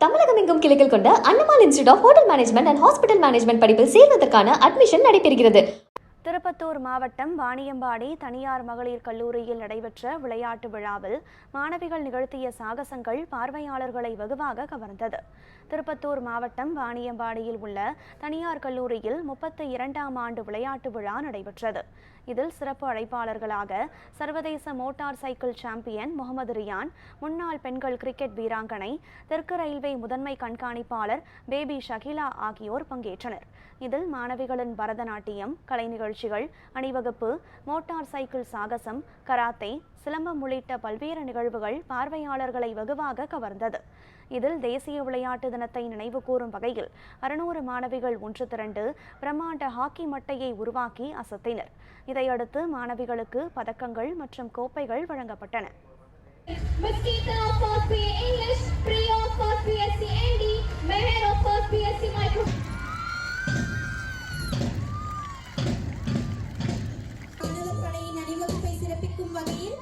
தமிழகம் எங்கும் கிளைகள் கொண்ட Annamal institute of hotel management and hospital management படிப்பில் சேர்வதற்கான அட்மிஷன் நடைபெறுகிறது. திருப்பத்தூர் மாவட்டம் வாணியம்பாடி தனியார் மகளிர் கல்லூரியில் நடைபெற்ற விளையாட்டு விழாவில் மாணவிகள் நிகழ்த்திய சாகசங்கள் பார்வையாளர்களை வெகுவாக கவர்ந்தது. திருப்பத்தூர் மாவட்டம் வாணியம்பாடியில் உள்ள தனியார் கல்லூரியில் 32ஆம் ஆண்டு விளையாட்டு விழா நடைபெற்றது. இதில் சிறப்பு அழைப்பாளர்களாக சர்வதேச motorcycle champion Mohammed Riyan, முன்னாள் பெண்கள் கிரிக்கெட் வீராங்கனை, தெற்கு ரயில்வே முதன்மை கண்காணிப்பாளர் பேபி ஷகிலா ஆகியோர் பங்கேற்றனர். இதில் மாணவிகளின் பரதநாட்டியம், கலை நிகழ்ச்சிகள், அணிவகுப்பு, மோட்டார் சைக்கிள் சாகசம், கராத்தே, சிலம்பம் உள்ளிட்ட பல்வேறு நிகழ்வுகள் பார்வையாளர்களை வெகுவாக கவர்ந்தது. இதில் தேசிய விளையாட்டு தினத்தை நினைவு கூறும் வகையில் 600 மாணவிகள் ஒன்று திரண்டு பிரம்மாண்ட ஹாக்கி மட்டையை உருவாக்கி அசத்தினர். இதையடுத்து மாணவிகளுக்கு பதக்கங்கள் மற்றும் கோப்பைகள் வழங்கப்பட்டன. அணிவகுப்பை சிறப்பிக்கும் வகையில்